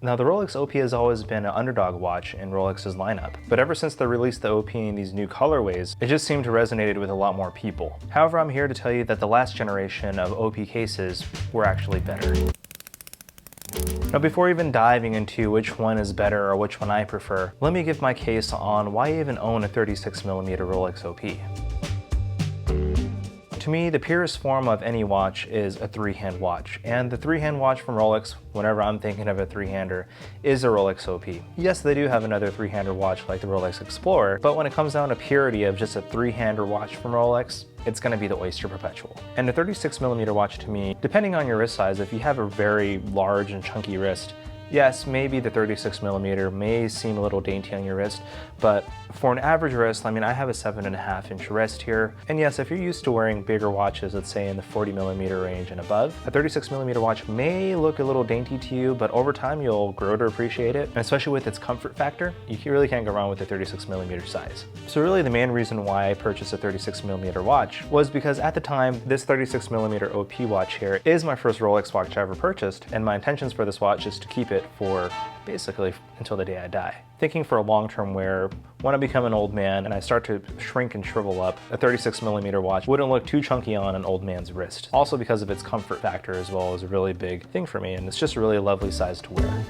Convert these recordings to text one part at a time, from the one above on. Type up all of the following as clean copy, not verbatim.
Now, the Rolex OP has always been an underdog watch in Rolex's lineup, but ever since they released the OP in these new colorways, it just seemed to resonate with a lot more people. However, I'm here to tell you that the last generation of OP cases were actually better. Now, before even diving into which one is better or which one I prefer, let me give my case on why I even own a 36mm Rolex OP. To me, the purest form of any watch is a three-hand watch, and the three-hand watch from Rolex, whenever I'm thinking of a three-hander, is a Rolex OP. Yes, they do have another three-hander watch like the Rolex Explorer, but when it comes down to purity of just a three-hander watch from Rolex, it's going to be the Oyster Perpetual. And the 36mm watch, to me, depending on your wrist size, if you have a very large and chunky wrist, yes, maybe the 36mm may seem a little dainty on your wrist, but for an average wrist, I mean, I have a 7.5-inch wrist here. And yes, if you're used to wearing bigger watches, let's say in the 40mm range and above, a 36mm watch may look a little dainty to you, but over time you'll grow to appreciate it. And especially with its comfort factor, you really can't go wrong with the 36mm size. So really the main reason why I purchased a 36mm watch was because at the time, this 36mm OP watch here is my first Rolex watch I ever purchased, and my intentions for this watch is to keep it for basically until the day I die. Thinking for a long-term wear, when I become an old man and I start to shrink and shrivel up, a 36mm watch wouldn't look too chunky on an old man's wrist. Also because of its comfort factor as well is a really big thing for me, and it's just a really lovely size to wear.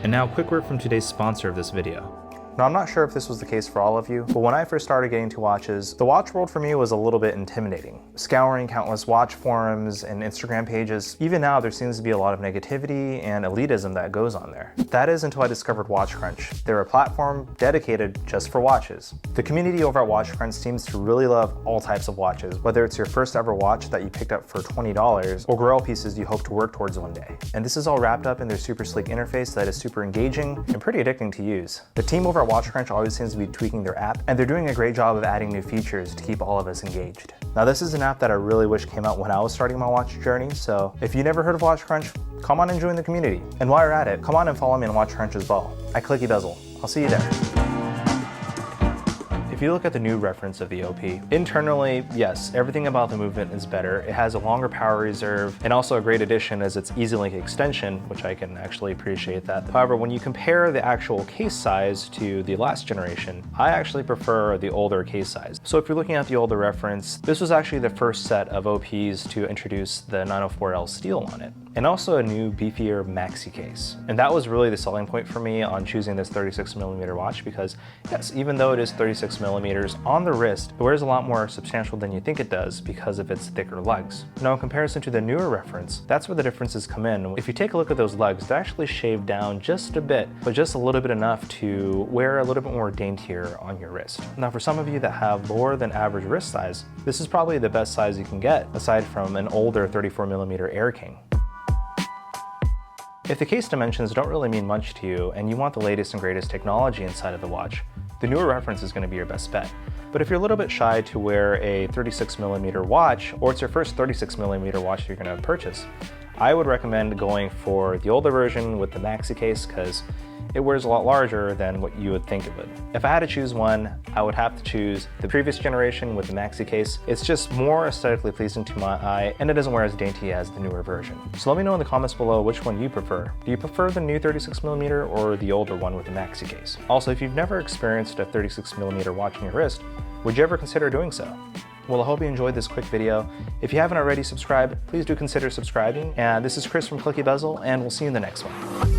And now a quick word from today's sponsor of this video. Now, I'm not sure if this was the case for all of you, but when I first started getting into watches, the watch world for me was a little bit intimidating. Scouring countless watch forums and Instagram pages, even now there seems to be a lot of negativity and elitism that goes on there. That is until I discovered WatchCrunch. They're a platform dedicated just for watches. The community over at WatchCrunch seems to really love all types of watches, whether it's your first ever watch that you picked up for $20 or grail pieces you hope to work towards one day. And this is all wrapped up in their super sleek interface that is super engaging and pretty addicting to use. The team over at WatchCrunch always seems to be tweaking their app, and they're doing a great job of adding new features to keep all of us engaged. Now, this is an app that I really wish came out when I was starting my watch journey, so if you never heard of WatchCrunch, come on and join the community. And while you're at it, come on and follow me on WatchCrunch as well, at Clicky Bezel. I'll see you there. If you look at the new reference of the OP, internally, yes, everything about the movement is better. It has a longer power reserve, and also a great addition is its Easy Link extension, which I can actually appreciate that. However, when you compare the actual case size to the last generation, I actually prefer the older case size. So if you're looking at the older reference, this was actually the first set of OPs to introduce the 904L steel on it, and also a new beefier maxi case. And that was really the selling point for me on choosing this 36mm watch, because yes, even though it is 36mm on the wrist, it wears a lot more substantial than you think it does because of its thicker lugs. Now, in comparison to the newer reference, that's where the differences come in. If you take a look at those lugs, they're actually shaved down just a bit, but just a little bit enough to wear a little bit more daintier on your wrist. Now, for some of you that have lower than average wrist size, this is probably the best size you can get, aside from an older 34mm Air King. If the case dimensions don't really mean much to you and you want the latest and greatest technology inside of the watch, the newer reference is going to be your best bet. But if you're a little bit shy to wear a 36mm watch, or it's your first 36mm watch you're going to purchase, I would recommend going for the older version with the maxi case, because it wears a lot larger than what you would think it would. If I had to choose one, I would have to choose the previous generation with the maxi case. It's just more aesthetically pleasing to my eye, and it doesn't wear as dainty as the newer version. So let me know in the comments below which one you prefer. Do you prefer the new 36mm or the older one with the maxi case? Also, if you've never experienced a 36mm watch on your wrist, would you ever consider doing so? Well, I hope you enjoyed this quick video. If you haven't already subscribed, please do consider subscribing. And this is Chris from Clicky Bezel, and we'll see you in the next one.